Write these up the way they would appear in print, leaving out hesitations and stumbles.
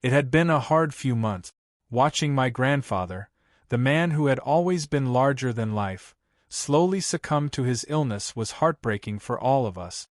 It had been a hard few months. Watching my grandfather, the man who had always been larger than life, slowly succumb to his illness was heartbreaking for all of us.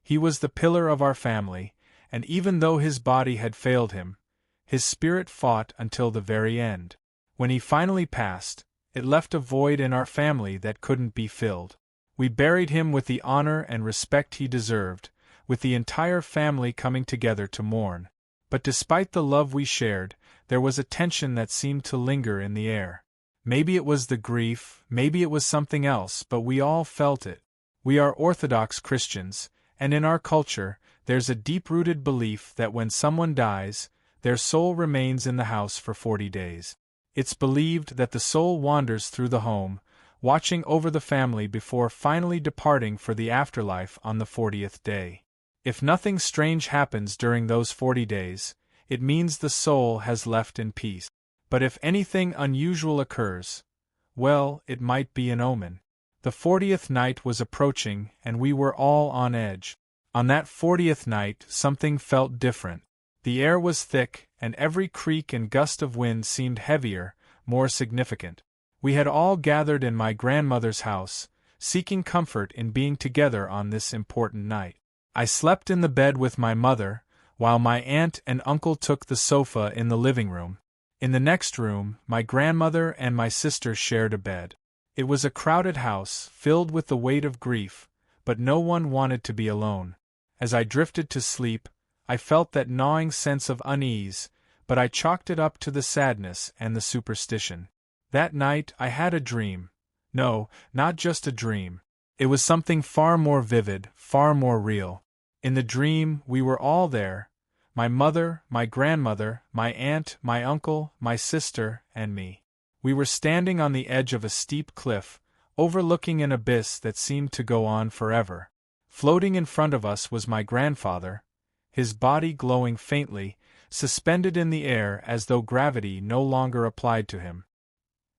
He was the pillar of our family, and even though his body had failed him, his spirit fought until the very end. When he finally passed, it left a void in our family that couldn't be filled. We buried him with the honor and respect he deserved, with the entire family coming together to mourn. But despite the love we shared, there was a tension that seemed to linger in the air. Maybe it was the grief, maybe it was something else, but we all felt it. We are Orthodox Christians, and in our culture, there's a deep-rooted belief that when someone dies, their soul remains in the house for 40 days. It's believed that the soul wanders through the home, watching over the family before finally departing for the afterlife on the 40th day. If nothing strange happens during those 40 days, it means the soul has left in peace. But if anything unusual occurs, well, it might be an omen. The 40th night was approaching, and we were all on edge. On that 40th night, something felt different. The air was thick, and every creak and gust of wind seemed heavier, more significant. We had all gathered in my grandmother's house, seeking comfort in being together on this important night. I slept in the bed with my mother, while my aunt and uncle took the sofa in the living room. In the next room, my grandmother and my sister shared a bed. It was a crowded house, filled with the weight of grief, but no one wanted to be alone. As I drifted to sleep, I felt that gnawing sense of unease, but I chalked it up to the sadness and the superstition. That night I had a dream. No, not just a dream. It was something far more vivid, far more real. In the dream, we were all there. My mother, my grandmother, my aunt, my uncle, my sister, and me. We were standing on the edge of a steep cliff, overlooking an abyss that seemed to go on forever. Floating in front of us was my grandfather, his body glowing faintly, suspended in the air as though gravity no longer applied to him.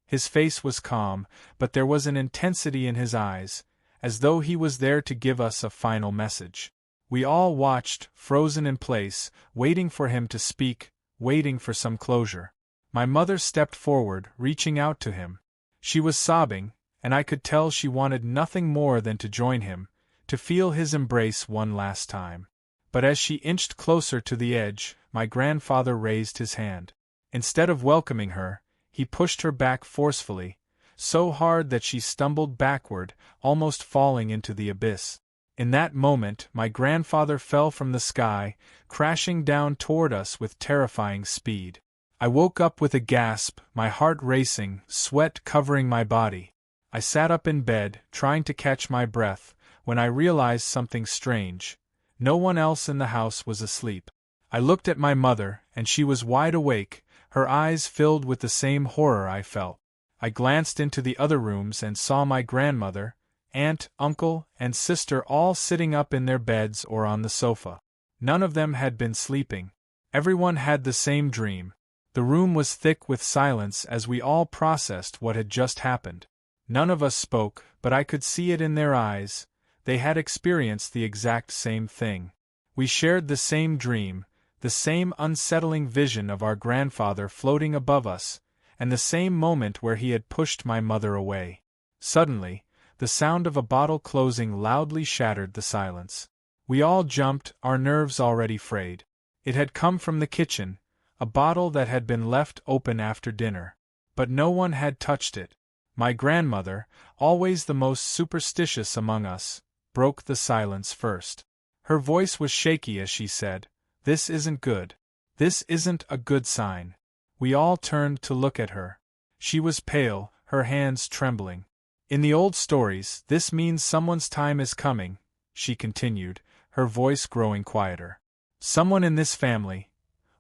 His face was calm, but there was an intensity in his eyes, as though he was there to give us a final message. We all watched, frozen in place, waiting for him to speak, waiting for some closure. My mother stepped forward, reaching out to him. She was sobbing, and I could tell she wanted nothing more than to join him, to feel his embrace one last time. But as she inched closer to the edge, my grandfather raised his hand. Instead of welcoming her, he pushed her back forcefully, so hard that she stumbled backward, almost falling into the abyss. In that moment, my grandfather fell from the sky, crashing down toward us with terrifying speed. I woke up with a gasp, my heart racing, sweat covering my body. I sat up in bed, trying to catch my breath, when I realized something strange. No one else in the house was asleep. I looked at my mother, and she was wide awake, her eyes filled with the same horror I felt. I glanced into the other rooms and saw my grandmother, aunt, uncle, and sister all sitting up in their beds or on the sofa. None of them had been sleeping. Everyone had the same dream. The room was thick with silence as we all processed what had just happened. None of us spoke, but I could see it in their eyes. They had experienced the exact same thing. We shared the same dream, the same unsettling vision of our grandfather floating above us, and the same moment where he had pushed my mother away. Suddenly, the sound of a bottle closing loudly shattered the silence. We all jumped, our nerves already frayed. It had come from the kitchen, a bottle that had been left open after dinner. But no one had touched it. My grandmother, always the most superstitious among us, broke the silence first. Her voice was shaky as she said, "This isn't good. This isn't a good sign." We all turned to look at her. She was pale, her hands trembling. "In the old stories, this means someone's time is coming," she continued, her voice growing quieter. "Someone in this family.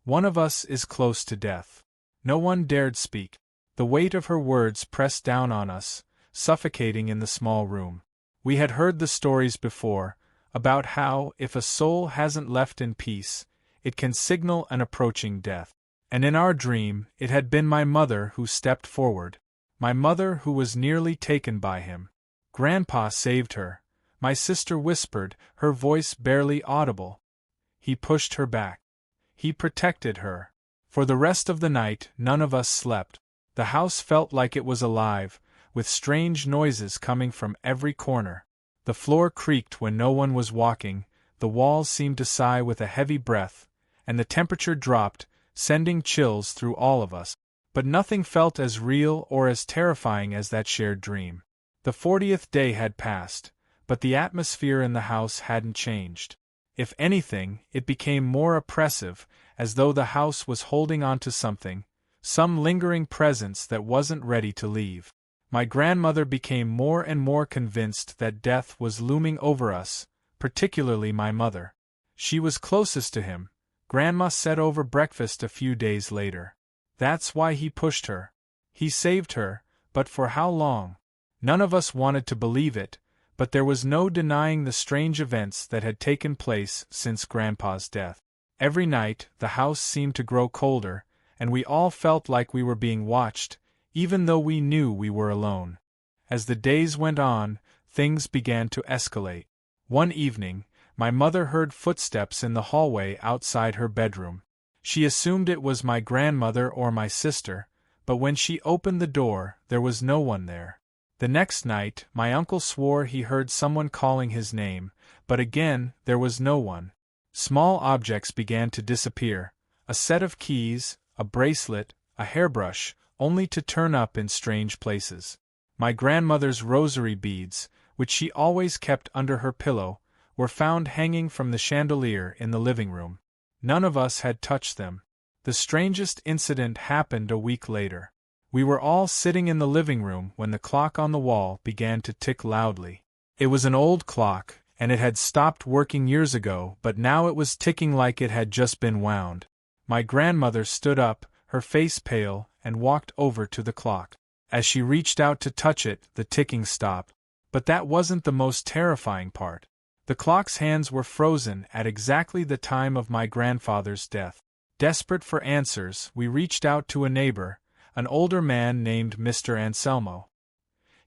One of us is close to death." No one dared speak. The weight of her words pressed down on us, suffocating in the small room. We had heard the stories before, about how, if a soul hasn't left in peace, it can signal an approaching death. And in our dream, it had been my mother who stepped forward. My mother who was nearly taken by him. "Grandpa saved her," my sister whispered, her voice barely audible. "He pushed her back. He protected her." For the rest of the night, none of us slept. The house felt like it was alive, with strange noises coming from every corner. The floor creaked when no one was walking, the walls seemed to sigh with a heavy breath, and the temperature dropped, sending chills through all of us. But nothing felt as real or as terrifying as that shared dream. The 40th day had passed, but the atmosphere in the house hadn't changed. If anything, it became more oppressive, as though the house was holding on to something, some lingering presence that wasn't ready to leave. My grandmother became more and more convinced that death was looming over us, particularly my mother. She was closest to him, Grandma said over breakfast a few days later. That's why he pushed her. He saved her, but for how long? None of us wanted to believe it, but there was no denying the strange events that had taken place since Grandpa's death. Every night, the house seemed to grow colder, and we all felt like we were being watched, even though we knew we were alone. As the days went on, things began to escalate. One evening, my mother heard footsteps in the hallway outside her bedroom. She assumed it was my grandmother or my sister, but when she opened the door, there was no one there. The next night, my uncle swore he heard someone calling his name, but again, there was no one. Small objects began to disappear, a set of keys, a bracelet, a hairbrush, only to turn up in strange places. My grandmother's rosary beads, which she always kept under her pillow, were found hanging from the chandelier in the living room. None of us had touched them. The strangest incident happened a week later. We were all sitting in the living room when the clock on the wall began to tick loudly. It was an old clock, and it had stopped working years ago, but now it was ticking like it had just been wound. My grandmother stood up, her face pale, and walked over to the clock. As she reached out to touch it, the ticking stopped. But that wasn't the most terrifying part. The clock's hands were frozen at exactly the time of my grandfather's death. Desperate for answers, we reached out to a neighbor, an older man named Mr. Anselmo.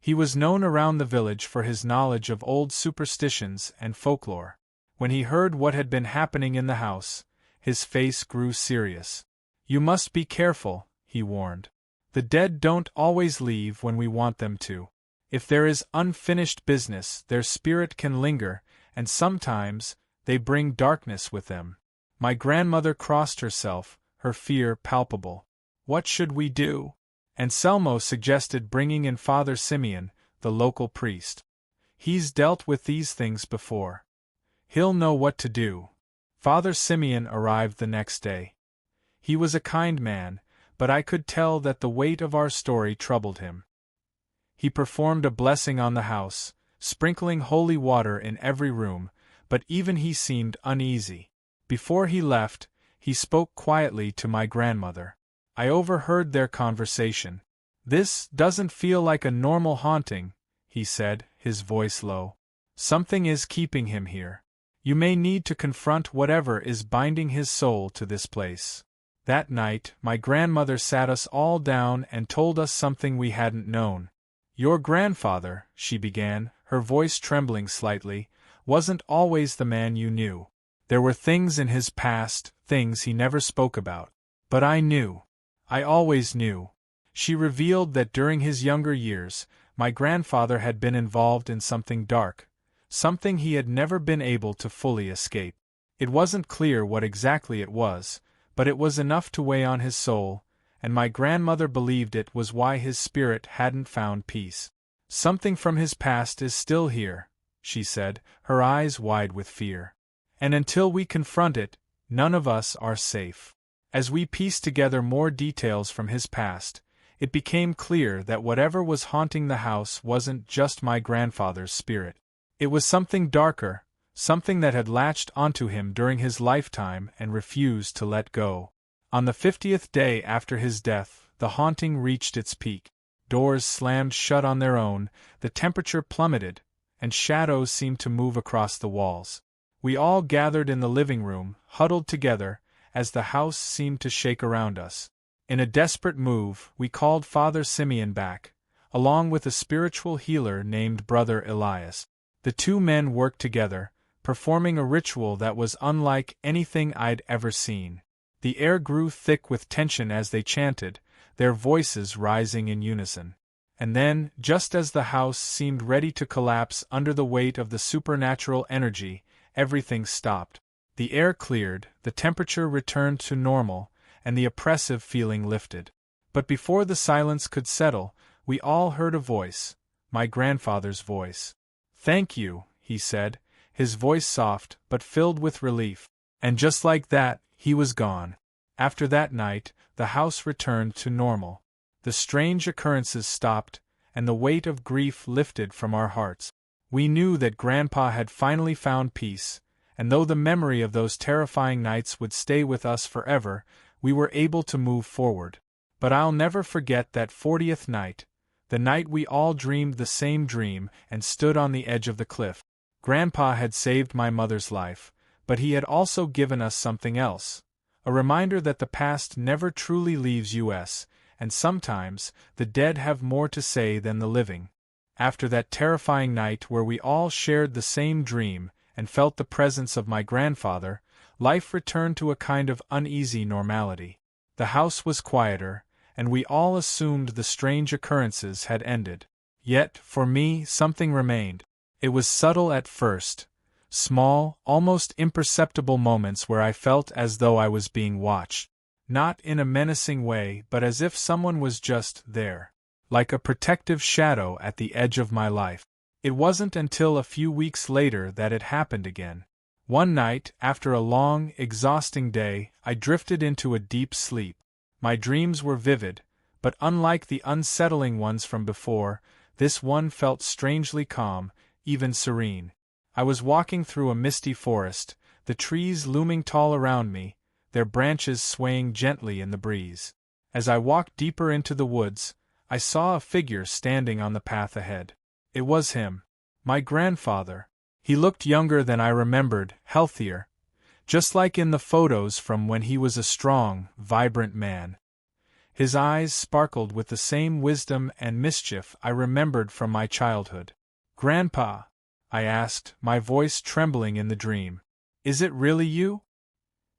He was known around the village for his knowledge of old superstitions and folklore. When he heard what had been happening in the house, his face grew serious. "You must be careful," he warned. "The dead don't always leave when we want them to. If there is unfinished business, their spirit can linger, and sometimes they bring darkness with them." My grandmother crossed herself, her fear palpable. "What should we do?" Anselmo suggested bringing in Father Simeon, the local priest. "He's dealt with these things before. He'll know what to do." Father Simeon arrived the next day. He was a kind man, but I could tell that the weight of our story troubled him. He performed a blessing on the house, sprinkling holy water in every room, but even he seemed uneasy. Before he left, he spoke quietly to my grandmother. I overheard their conversation. "This doesn't feel like a normal haunting," he said, his voice low. "Something is keeping him here. You may need to confront whatever is binding his soul to this place." That night, my grandmother sat us all down and told us something we hadn't known. "Your grandfather," she began, her voice trembling slightly, "wasn't always the man you knew. There were things in his past, things he never spoke about. But I knew. I always knew." She revealed that during his younger years, my grandfather had been involved in something dark, something he had never been able to fully escape. It wasn't clear what exactly it was, but it was enough to weigh on his soul, and my grandmother believed it was why his spirit hadn't found peace. "Something from his past is still here," she said, her eyes wide with fear. "And until we confront it, none of us are safe." As we pieced together more details from his past, it became clear that whatever was haunting the house wasn't just my grandfather's spirit. It was something darker, something that had latched onto him during his lifetime and refused to let go. On the 50th day after his death, the haunting reached its peak. Doors slammed shut on their own, the temperature plummeted, and shadows seemed to move across the walls. We all gathered in the living room, huddled together, as the house seemed to shake around us. In a desperate move, we called Father Simeon back, along with a spiritual healer named Brother Elias. The two men worked together, performing a ritual that was unlike anything I'd ever seen. The air grew thick with tension as they chanted, their voices rising in unison. And then, just as the house seemed ready to collapse under the weight of the supernatural energy, everything stopped. The air cleared, the temperature returned to normal, and the oppressive feeling lifted. But before the silence could settle, we all heard a voice, my grandfather's voice. "Thank you," he said, his voice soft but filled with relief. And just like that, he was gone. After that night, the house returned to normal. The strange occurrences stopped, and the weight of grief lifted from our hearts. We knew that Grandpa had finally found peace, and though the memory of those terrifying nights would stay with us forever, we were able to move forward. But I'll never forget that 40th night, the night we all dreamed the same dream and stood on the edge of the cliff. Grandpa had saved my mother's life, but he had also given us something else. A reminder that the past never truly leaves us, and sometimes the dead have more to say than the living. After that terrifying night where we all shared the same dream and felt the presence of my grandfather, life returned to a kind of uneasy normality. The house was quieter, and we all assumed the strange occurrences had ended. Yet, for me, something remained. It was subtle at first, small, almost imperceptible moments where I felt as though I was being watched. Not in a menacing way, but as if someone was just there, like a protective shadow at the edge of my life. It wasn't until a few weeks later that it happened again. One night, after a long, exhausting day, I drifted into a deep sleep. My dreams were vivid, but unlike the unsettling ones from before, this one felt strangely calm, even serene. I was walking through a misty forest, the trees looming tall around me, their branches swaying gently in the breeze. As I walked deeper into the woods, I saw a figure standing on the path ahead. It was him, my grandfather. He looked younger than I remembered, healthier, just like in the photos from when he was a strong, vibrant man. His eyes sparkled with the same wisdom and mischief I remembered from my childhood. "Grandpa," I asked, my voice trembling in the dream, "is it really you?"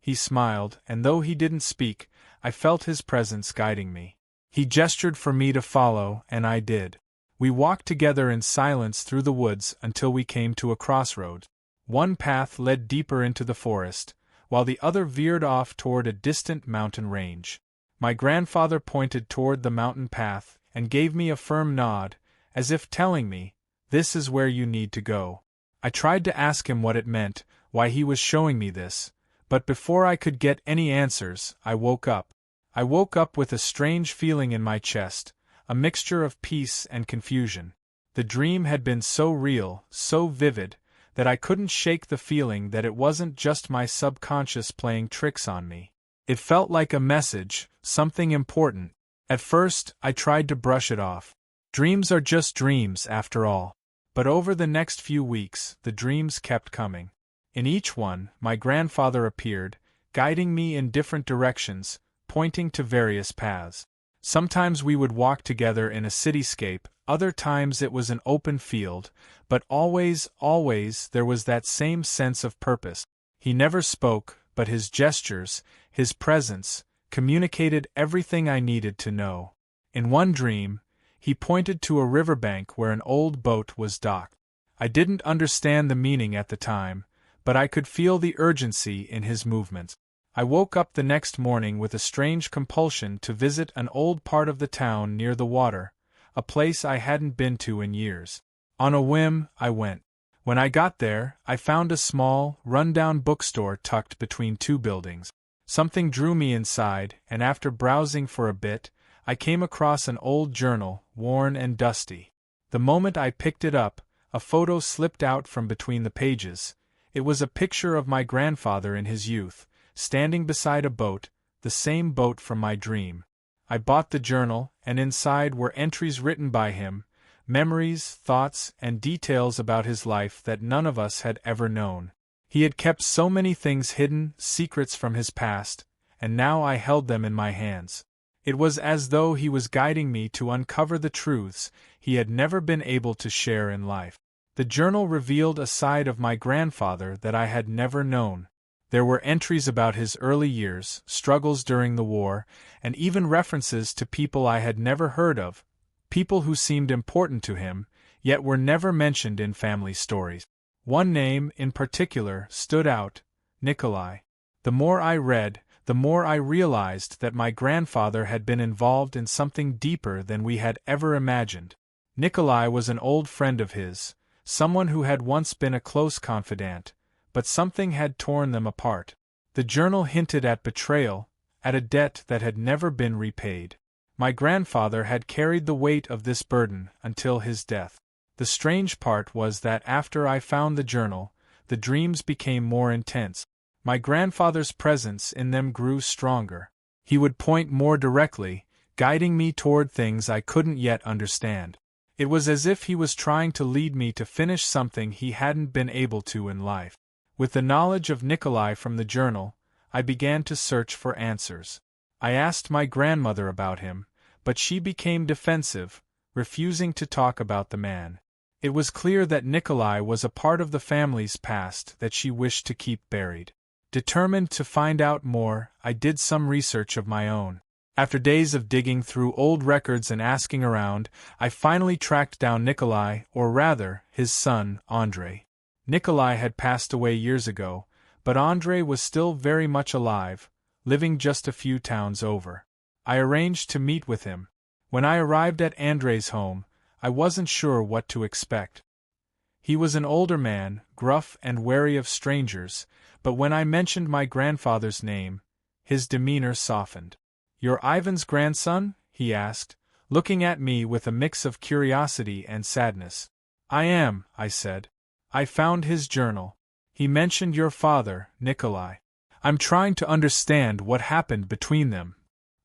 He smiled, and though he didn't speak, I felt his presence guiding me. He gestured for me to follow, and I did. We walked together in silence through the woods until we came to a crossroad. One path led deeper into the forest, while the other veered off toward a distant mountain range. My grandfather pointed toward the mountain path and gave me a firm nod, as if telling me, "This is where you need to go." I tried to ask him what it meant, why he was showing me this, but before I could get any answers, I woke up. I woke up with a strange feeling in my chest, a mixture of peace and confusion. The dream had been so real, so vivid, that I couldn't shake the feeling that it wasn't just my subconscious playing tricks on me. It felt like a message, something important. At first, I tried to brush it off. Dreams are just dreams, after all. But over the next few weeks, the dreams kept coming. In each one, my grandfather appeared, guiding me in different directions, pointing to various paths. Sometimes we would walk together in a cityscape, other times it was an open field, but always there was that same sense of purpose. He never spoke, but his gestures, his presence, communicated everything I needed to know. In one dream, he pointed to a riverbank where an old boat was docked. I didn't understand the meaning at the time, but I could feel the urgency in his movements. I woke up the next morning with a strange compulsion to visit an old part of the town near the water, a place I hadn't been to in years. On a whim, I went. When I got there, I found a small, run-down bookstore tucked between two buildings. Something drew me inside, and after browsing for a bit, I came across an old journal, worn and dusty. The moment I picked it up, a photo slipped out from between the pages. It was a picture of my grandfather in his youth, standing beside a boat, the same boat from my dream. I bought the journal, and inside were entries written by him, memories, thoughts, and details about his life that none of us had ever known. He had kept so many things hidden, secrets from his past, and now I held them in my hands. It was as though he was guiding me to uncover the truths he had never been able to share in life. The journal revealed a side of my grandfather that I had never known. There were entries about his early years, struggles during the war, and even references to people I had never heard of, people who seemed important to him, yet were never mentioned in family stories. One name, in particular, stood out: Nikolai. The more I read, the more I realized that my grandfather had been involved in something deeper than we had ever imagined. Nikolai was an old friend of his, someone who had once been a close confidant, but something had torn them apart. The journal hinted at betrayal, at a debt that had never been repaid. My grandfather had carried the weight of this burden until his death. The strange part was that after I found the journal, the dreams became more intense. My grandfather's presence in them grew stronger. He would point more directly, guiding me toward things I couldn't yet understand. It was as if he was trying to lead me to finish something he hadn't been able to in life. With the knowledge of Nikolai from the journal, I began to search for answers. I asked my grandmother about him, but she became defensive, refusing to talk about the man. It was clear that Nikolai was a part of the family's past that she wished to keep buried. Determined to find out more, I did some research of my own. After days of digging through old records and asking around, I finally tracked down Nikolai, or rather, his son, Andrei. Nikolai had passed away years ago, but Andrei was still very much alive, living just a few towns over. I arranged to meet with him. When I arrived at Andrei's home, I wasn't sure what to expect. He was an older man, gruff and wary of strangers, but when I mentioned my grandfather's name, his demeanor softened. "You're Ivan's grandson?" he asked, looking at me with a mix of curiosity and sadness. "I am," I said. "I found his journal. He mentioned your father, Nikolai. I'm trying to understand what happened between them."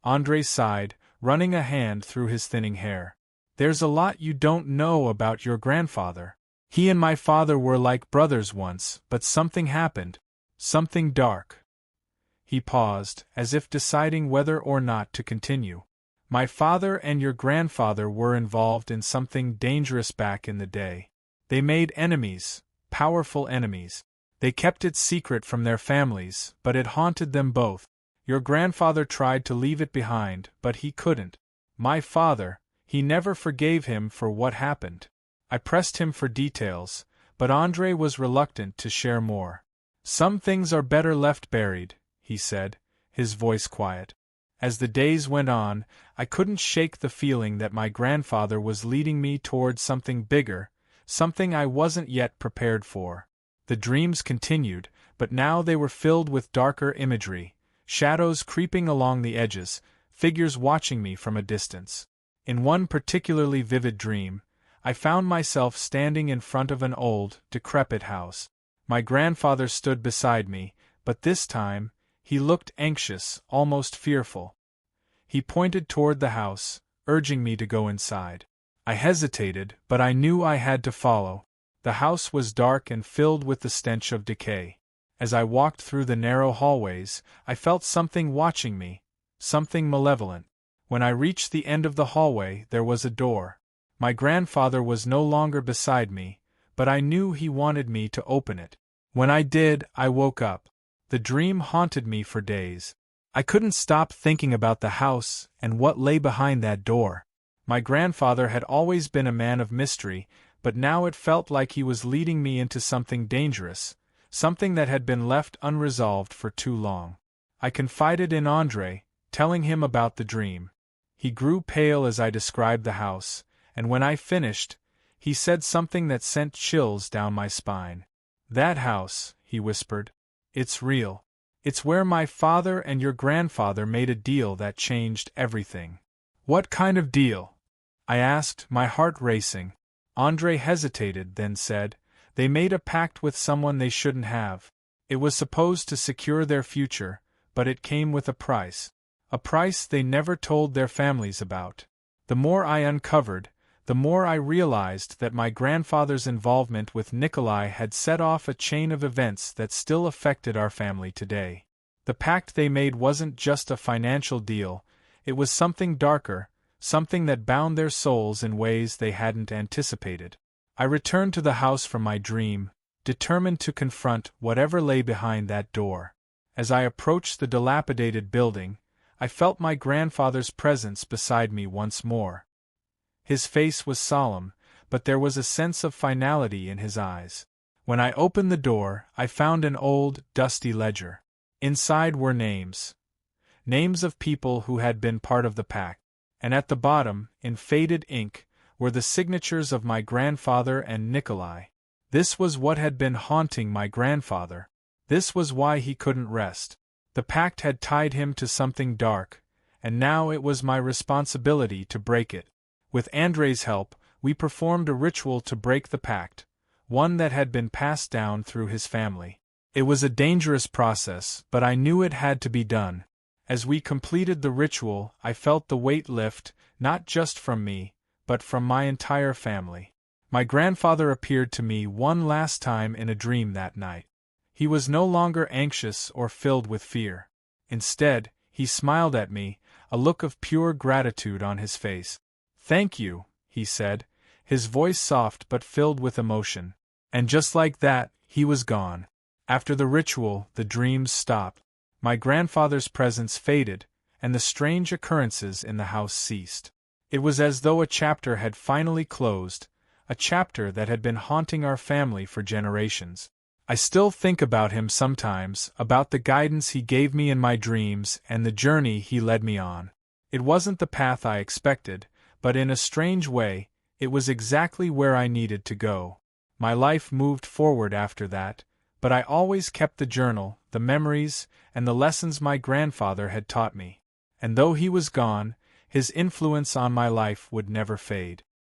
Andrei sighed, running a hand through his thinning hair. "There's a lot you don't know about your grandfather. He and my father were like brothers once, but something happened. Something dark." He paused, as if deciding whether or not to continue. "My father and your grandfather were involved in something dangerous back in the day. They made enemies, powerful enemies. They kept it secret from their families, but it haunted them both. Your grandfather tried to leave it behind, but he couldn't. My father, he never forgave him for what happened." I pressed him for details, but Andrei was reluctant to share more. "Some things are better left buried," he said, his voice quiet. As the days went on, I couldn't shake the feeling that my grandfather was leading me toward something bigger, something I wasn't yet prepared for. The dreams continued, but now they were filled with darker imagery, shadows creeping along the edges, figures watching me from a distance. In one particularly vivid dream, I found myself standing in front of an old, decrepit house. My grandfather stood beside me, but this time, he looked anxious, almost fearful. He pointed toward the house, urging me to go inside. I hesitated, but I knew I had to follow. The house was dark and filled with the stench of decay. As I walked through the narrow hallways, I felt something watching me, something malevolent. When I reached the end of the hallway, there was a door. My grandfather was no longer beside me, but I knew he wanted me to open it. When I did, I woke up. The dream haunted me for days. I couldn't stop thinking about the house and what lay behind that door. My grandfather had always been a man of mystery, but now it felt like he was leading me into something dangerous, something that had been left unresolved for too long. I confided in Andrei, telling him about the dream. He grew pale as I described the house, and when I finished, he said something that sent chills down my spine. "That house," he whispered. "It's real. It's where my father and your grandfather made a deal that changed everything." "What kind of deal?" I asked, my heart racing. Andrei hesitated, then said, "They made a pact with someone they shouldn't have. It was supposed to secure their future, but it came with a price. A price they never told their families about." The more I uncovered, the more I realized that my grandfather's involvement with Nikolai had set off a chain of events that still affected our family today. The pact they made wasn't just a financial deal, it was something darker, something that bound their souls in ways they hadn't anticipated. I returned to the house from my dream, determined to confront whatever lay behind that door. As I approached the dilapidated building, I felt my grandfather's presence beside me once more. His face was solemn, but there was a sense of finality in his eyes. When I opened the door, I found an old, dusty ledger. Inside were names. Names of people who had been part of the pact. And at the bottom, in faded ink, were the signatures of my grandfather and Nikolai. This was what had been haunting my grandfather. This was why he couldn't rest. The pact had tied him to something dark, and now it was my responsibility to break it. With Andrei's help, we performed a ritual to break the pact, one that had been passed down through his family. It was a dangerous process, but I knew it had to be done. As we completed the ritual, I felt the weight lift, not just from me, but from my entire family. My grandfather appeared to me one last time in a dream that night. He was no longer anxious or filled with fear. Instead, he smiled at me, a look of pure gratitude on his face. "Thank you," he said, his voice soft but filled with emotion. And just like that, he was gone. After the ritual, the dreams stopped. My grandfather's presence faded, and the strange occurrences in the house ceased. It was as though a chapter had finally closed, a chapter that had been haunting our family for generations. I still think about him sometimes, about the guidance he gave me in my dreams and the journey he led me on. It wasn't the path I expected, but in a strange way, it was exactly where I needed to go. My life moved forward after that, but I always kept the journal, the memories, and the lessons my grandfather had taught me. And though he was gone, his influence on my life would never fade.